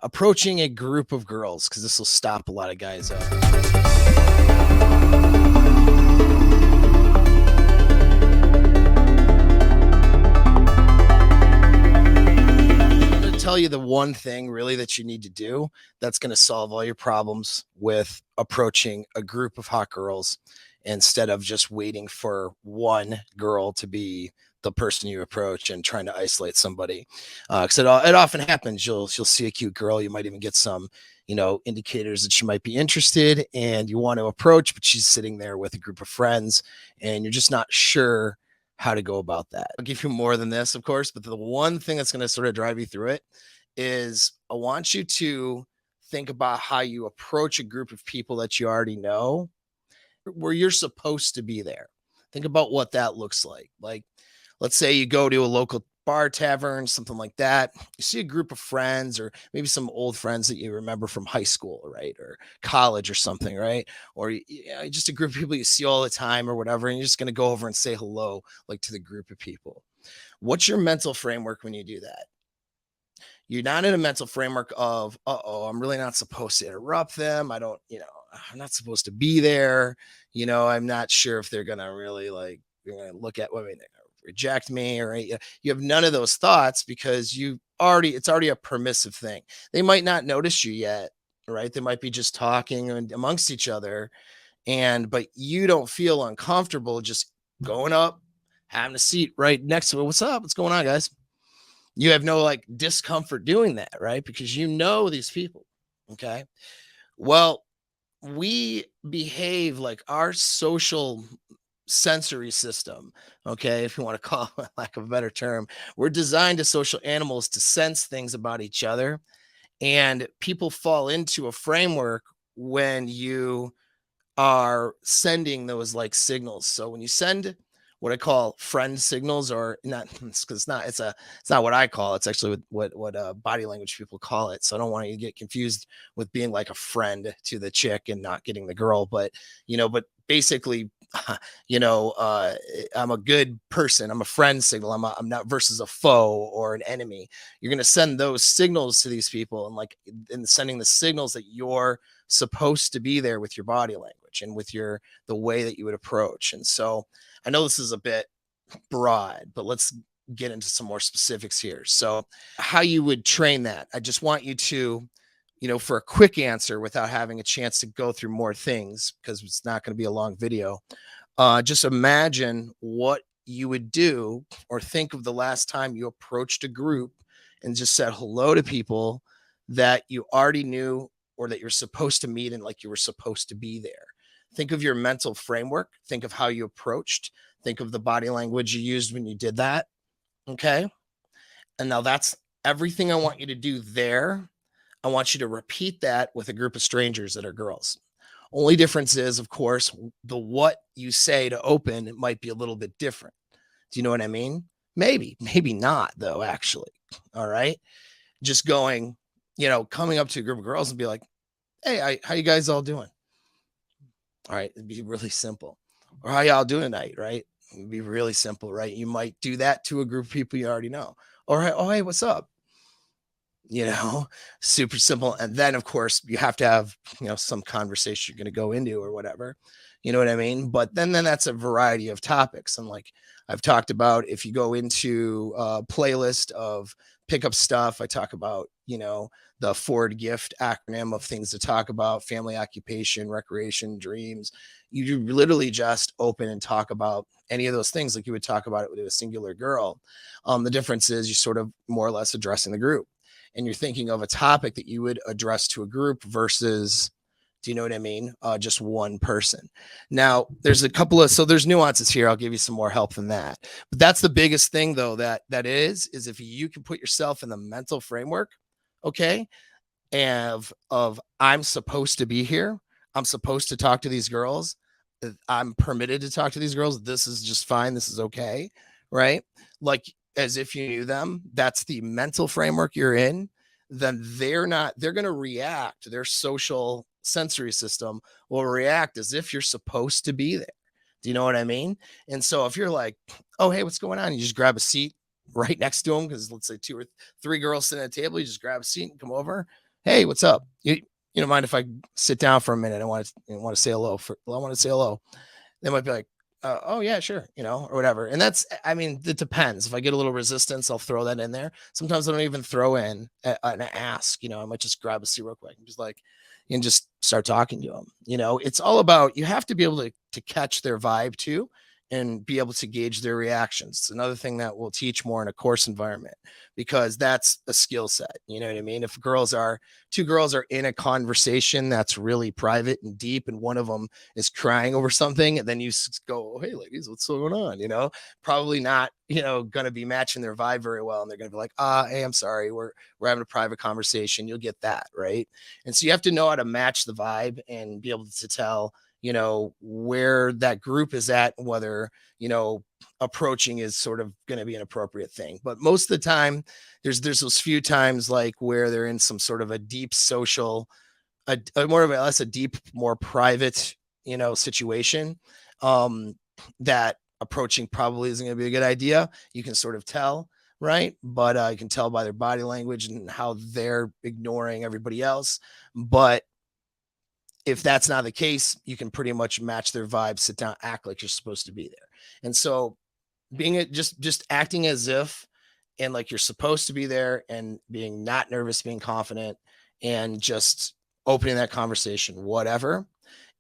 approaching a group of girls, because this will stop a lot of guys up. Tell you the one thing really that you need to do that's going to solve all your problems with approaching a group of hot girls instead of just waiting for one girl to be the person you approach and trying to isolate somebody. Because it often happens. You'll see a cute girl, you might even get some indicators that she might be interested, and you want to approach, but she's sitting there with a group of friends and you're just not sure how to go about that. I'll give you more than this, of course, but the one thing that's going to sort of drive you through it is I want you to think about how you approach a group of people that you already know, where you're supposed to be there. Think about what that looks like. Like, let's say you go to a local bar, tavern, something like that. You see a group of friends, or maybe some old friends that you remember from high school, right? Or college or something, right? Or just a group of people you see all the time or whatever. And you're just going to go over and say hello, like, to the group of people. What's your mental framework when you do that? You're not in a mental framework of, I'm really not supposed to interrupt them. I'm not supposed to be there. I'm not sure if they're going to really look at, they're reject me, or you have none of those thoughts, because it's already a permissive thing. They might not notice you yet, right? They might be just talking amongst each other, but you don't feel uncomfortable just going up, having a seat right next to it. What's up? What's going on, guys? You have no discomfort doing that, right? Because these people. Okay. Well, we behave like our social sensory system, okay, if you want to call it, lack of a better term. We're designed as social animals to sense things about each other, and people fall into a framework when you are sending those signals. So when you send what I call friend signals, or not, because it's not what I call it. It's actually what body language people call it. So I don't want you to get confused with being like a friend to the chick and not getting the girl. But basically, I'm a good person. I'm a friend signal. I'm not versus a foe or an enemy. You're going to send those signals to these people, and sending the signals that you're supposed to be there with your body language and with the way that you would approach. And so I know this is a bit broad, but let's get into some more specifics here. So how you would train that, I just want you to, for a quick answer without having a chance to go through more things, because it's not going to be a long video, just imagine what you would do, or think of the last time you approached a group and just said hello to people that you already knew, or that you're supposed to meet, and you were supposed to be there. Think of your mental framework. Think of how you approached. Think of the body language you used when you did that. Okay. And now that's everything I want you to do there. I want you to repeat that with a group of strangers that are girls. Only difference is, of course, the what you say to open, it might be a little bit different. Do you know what I mean? Maybe not, though, actually. All right. Just going, coming up to a group of girls and be like, hey, how you guys all doing? All right. It'd be really simple. Or how y'all doing tonight, right? It'd be really simple, right? You might do that to a group of people you already know. Or, oh, hey, what's up? Super simple. And then, of course, you have to have, some conversation you're going to go into or whatever. You know what I mean? But then that's a variety of topics. And I've talked about, if you go into a playlist of pickup stuff, I talk about, the Ford gift acronym of things to talk about: family, occupation, recreation, dreams. You literally just open and talk about any of those things like you would talk about it with a singular girl. The difference is you sort of more or less addressing the group, and you're thinking of a topic that you would address to a group versus, do you know what I mean? Just one person. Now there's there's nuances here. I'll give you some more help than that. But that's the biggest thing, though, that is if you can put yourself in the mental framework, okay, of I'm supposed to be here. I'm supposed to talk to these girls. I'm permitted to talk to these girls. This is just fine. This is okay. Right? As if you knew them. That's the mental framework you're in. Then they're going to react. Their social sensory system will react as if you're supposed to be there. Do you know what I mean? And so if you're like, oh, hey, what's going on? You just grab a seat right next to them, because let's say 2 or 3 girls sitting at a table, you just grab a seat and come over. hey, what's up? You don't mind if I sit down for a minute? I want to say hello. I want to say hello. They might be like, oh yeah, sure, or whatever. And that's, I mean, it depends. If I get a little resistance, I'll throw that in there. Sometimes I don't even throw in an ask. I might just grab a seat real quick and just like, and just start talking to them. It's all about, you have to be able to catch their vibe too, and be able to gauge their reactions. It's another thing that we'll teach more in a course environment, because that's a skill set. You know what I mean? If two girls are in a conversation that's really private and deep, and one of them is crying over something, and then you go, oh, hey ladies, what's going on? Probably not, going to be matching their vibe very well. And they're going to be like, hey, I'm sorry. We're having a private conversation. You'll get that. Right. And so you have to know how to match the vibe and be able to tell, where that group is at, and whether, approaching is sort of going to be an appropriate thing. But most of the time, there's those few times like where they're in some sort of a deep social, a more of a less a deep, more private, situation, that approaching probably isn't going to be a good idea. You can sort of tell, right? But you can tell by their body language and how they're ignoring everybody else. But if that's not the case, you can pretty much match their vibe, sit down, act like you're supposed to be there. And so just acting as if, and like you're supposed to be there, and being not nervous, being confident, and just opening that conversation, whatever,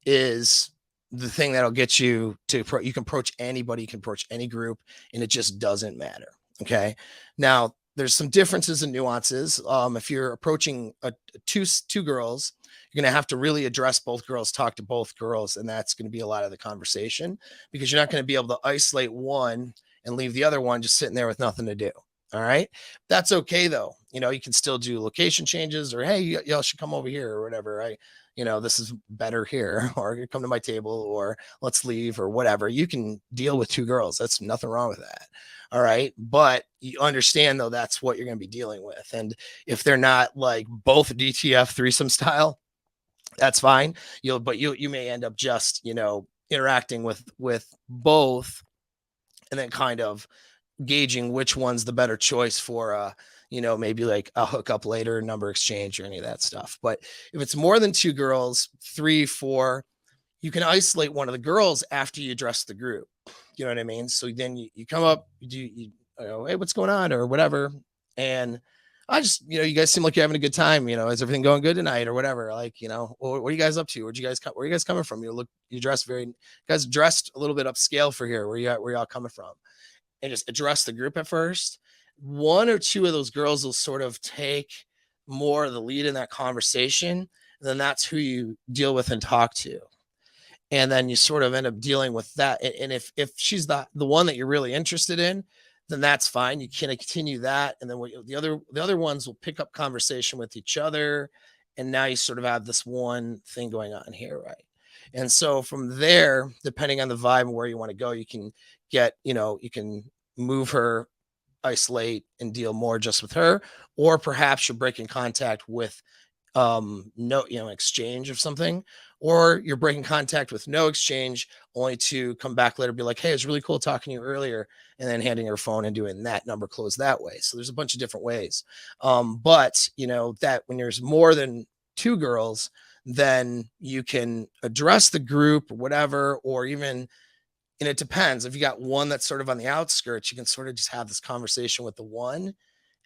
is the thing that'll get you to you can approach anybody, you can approach any group, and it just doesn't matter. Okay. Now there's some differences and nuances. If you're approaching two girls, you're going to have to really address both girls, talk to both girls, and that's going to be a lot of the conversation, because you're not going to be able to isolate one and leave the other one just sitting there with nothing to do. All right. That's okay though. You can still do location changes, or, hey, y'all should come over here or whatever. This is better here, or come to my table, or let's leave, or whatever. You can deal with two girls. That's nothing wrong with that. All right. But you understand though, that's what you're going to be dealing with. And if they're not like both DTF threesome style, that's fine. You may end up just, interacting with both, and then kind of gauging which one's the better choice for maybe like a hookup later, number exchange, or any of that stuff. But if it's more than two girls, 3, 4, you can isolate one of the girls after you address the group. You know what I mean? So then you come up, hey, what's going on, or whatever. And I just, you guys seem like you're having a good time. Is everything going good tonight, or whatever? Like, what are you guys up to? Where are you guys coming from? You guys dressed a little bit upscale for here. Where you all coming from? And just address the group at first. One or two of those girls will sort of take more of the lead in that conversation. And then that's who you deal with and talk to. And then you sort of end up dealing with that. And if she's the one that you're really interested in, then that's fine. You can continue that. And then the other ones will pick up conversation with each other. And now you sort of have this one thing going on here, right? And so from there, depending on the vibe and where you want to go, you can you can move her, isolate, and deal more just with her, or perhaps you're breaking contact with no exchange of something, or you're breaking contact with no exchange, only to come back later, be like, hey, it's really cool talking to you earlier, and then handing her phone and doing that number close that way. So there's a bunch of different ways. But that when there's more than two girls, then you can address the group or whatever, or even, and it depends. If you got one that's sort of on the outskirts, you can sort of just have this conversation with the one,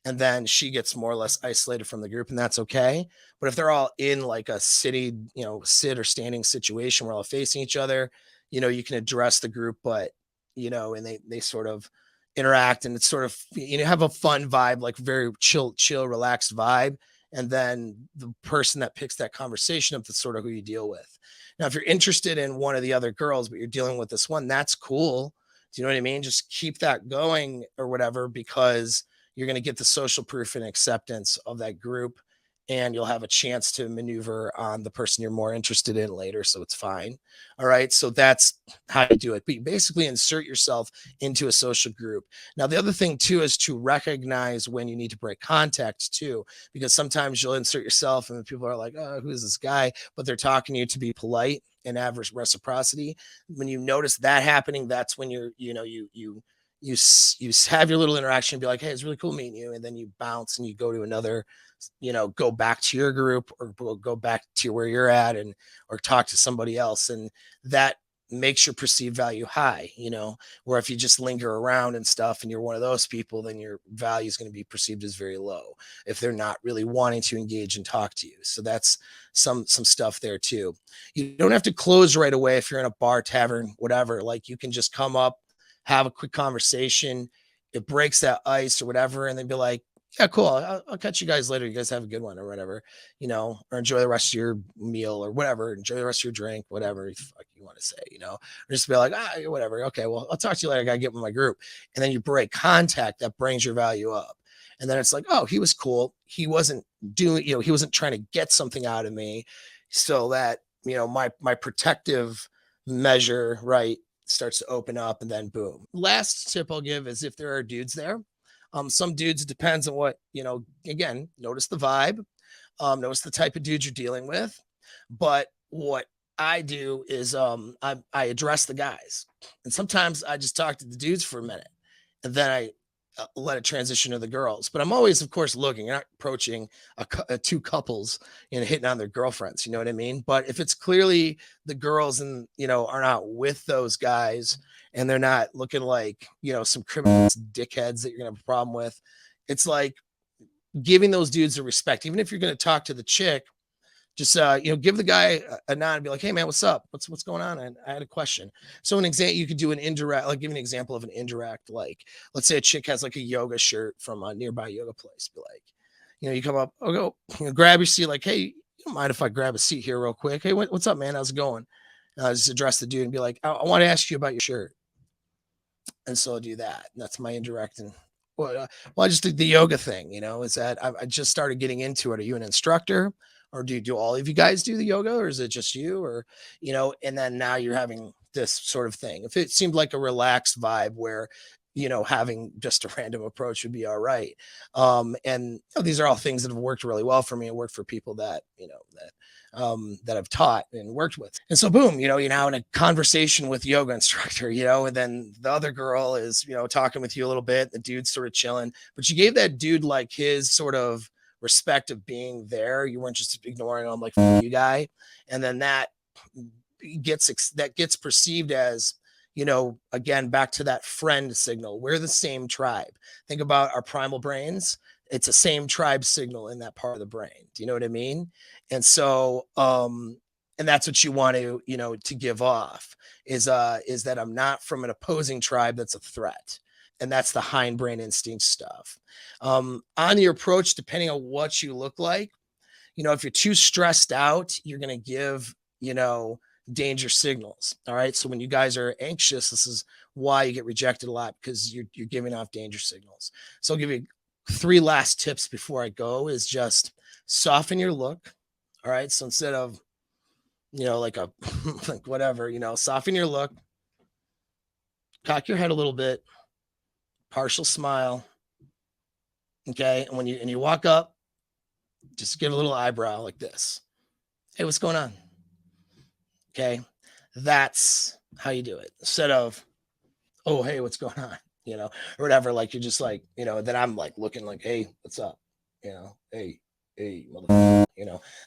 and then she gets more or less isolated from the group, and that's okay. But if they're all in like a sit or standing situation where all facing each other, you can address the group, but and they sort of interact, and it's sort of, have a fun vibe, like very chill, relaxed vibe. And then the person that picks that conversation up, that's sort of who you deal with. Now, if you're interested in one of the other girls, but you're dealing with this one, that's cool. Do you know what I mean? Just keep that going or whatever, because you're going to get the social proof and acceptance of that group, and you'll have a chance to maneuver on the person you're more interested in later. So it's fine. All right. So that's how you do it. But you basically insert yourself into a social group. Now, the other thing too is to recognize when you need to break contact too, because sometimes you'll insert yourself and people are like, oh, who's this guy? But they're talking to you to be polite and have reciprocity. When you notice that happening, that's when you have your little interaction, be like, hey, it's really cool meeting you, and then you bounce and you go to another, go back to your group, or go back to where you're at, and or talk to somebody else, and that makes your perceived value high. Where if you just linger around and stuff and you're one of those people, then your value is going to be perceived as very low if they're not really wanting to engage and talk to you. So that's some stuff there too. You don't have to close right away if you're in a bar, tavern, whatever. Like, you can just come up, have a quick conversation. It breaks that ice or whatever, and then be like, yeah, cool. I'll catch you guys later. You guys have a good one or whatever, or enjoy the rest of your meal or whatever. Enjoy the rest of your drink, whatever the fuck you want to say, or just be like, whatever. Okay, well, I'll talk to you later. I got to get with my group. And then you break contact. That brings your value up. And then it's like, oh, he was cool. He wasn't doing, he wasn't trying to get something out of me. So that, my protective measure, right, starts to open up, and then boom. Last tip I'll give is if there are dudes there. Some dudes, it depends on what, again, notice the vibe, notice the type of dude you're dealing with. But what I do is I address the guys. And sometimes I just talk to the dudes for a minute, and then I let it transition to the girls. But I'm always, of course, looking. You're not approaching two couples and hitting on their girlfriends. You know what I mean? But if it's clearly the girls and, are not with those guys, and they're not looking like, some criminals, dickheads that you're going to have a problem with, it's like giving those dudes a respect. Even if you're going to talk to the chick, just give the guy a nod and be like, hey man, what's up? What's going on? And I had a question. So an example, you could do an indirect, like give an example of an indirect, like let's say a chick has like a yoga shirt from a nearby yoga place. Be like, you come up, go grab your seat, like, hey, you don't mind if I grab a seat here real quick? Hey, what's up, man? How's it going? Just address the dude and be like, I want to ask you about your shirt. And so I'll do that. And that's my indirect. And I just did the yoga thing, is that I just started getting into it. Are you an instructor? Or do all of you guys do the yoga, or is it just you? Or, and then now you're having this sort of thing. If it seemed like a relaxed vibe where, having just a random approach would be all right. And these are all things that have worked really well for me and worked for people that, that I've taught and worked with. And so boom, you're now in a conversation with yoga instructor, and then the other girl is, talking with you a little bit, the dude's sort of chilling, but you gave that dude like his sort of respect of being there. You weren't just ignoring him like you guy. And then that gets perceived as, again, back to that friend signal. We're the same tribe. Think about our primal brains. It's a same tribe signal in that part of the brain. Do you know what I mean? And so, and that's what you want to, to give off is that I'm not from an opposing tribe that's a threat. And that's the hindbrain instinct stuff. On your approach, depending on what you look like, if you're too stressed out, you're going to give, danger signals. All right. So when you guys are anxious, this is why you get rejected a lot, because you're giving off danger signals. So I'll give you 3 last tips before I go is just soften your look. All right. So instead of, like a, like whatever, soften your look, cock your head a little bit, partial smile. Okay. And when you walk up, just give a little eyebrow like this. Hey, what's going on? Okay. That's how you do it. Instead of, oh, hey, what's going on? Or whatever. Like, you're just like, then I'm like looking like, hey, what's up? Hey, motherfucker.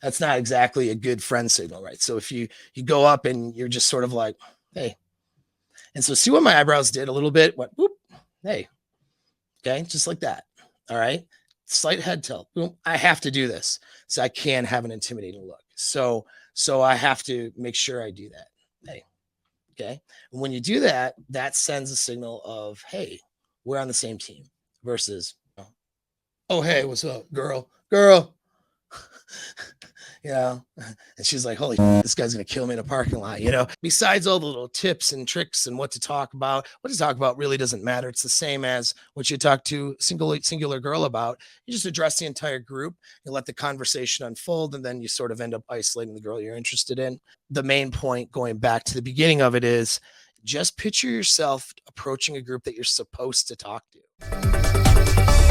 That's not exactly a good friend signal, right? So if you go up and you're just sort of like, hey, and so see what my eyebrows did a little bit, went, whoop, hey, okay, just like that. All right. Slight head tilt. Boom. I have to do this so I can have an intimidating look. So I have to make sure I do that. Hey, okay. And when you do that, that sends a signal of, hey, we're on the same team versus, oh, hey, what's up, girl? And she's like, holy shit, this guy's gonna kill me in a parking lot. Besides all the little tips and tricks and what to talk about really doesn't matter. It's the same as what you talk to singular girl about. You just address the entire group, you let the conversation unfold, and then you sort of end up isolating the girl you're interested in. The main point, going back to the beginning of it, is just picture yourself approaching a group that you're supposed to talk to.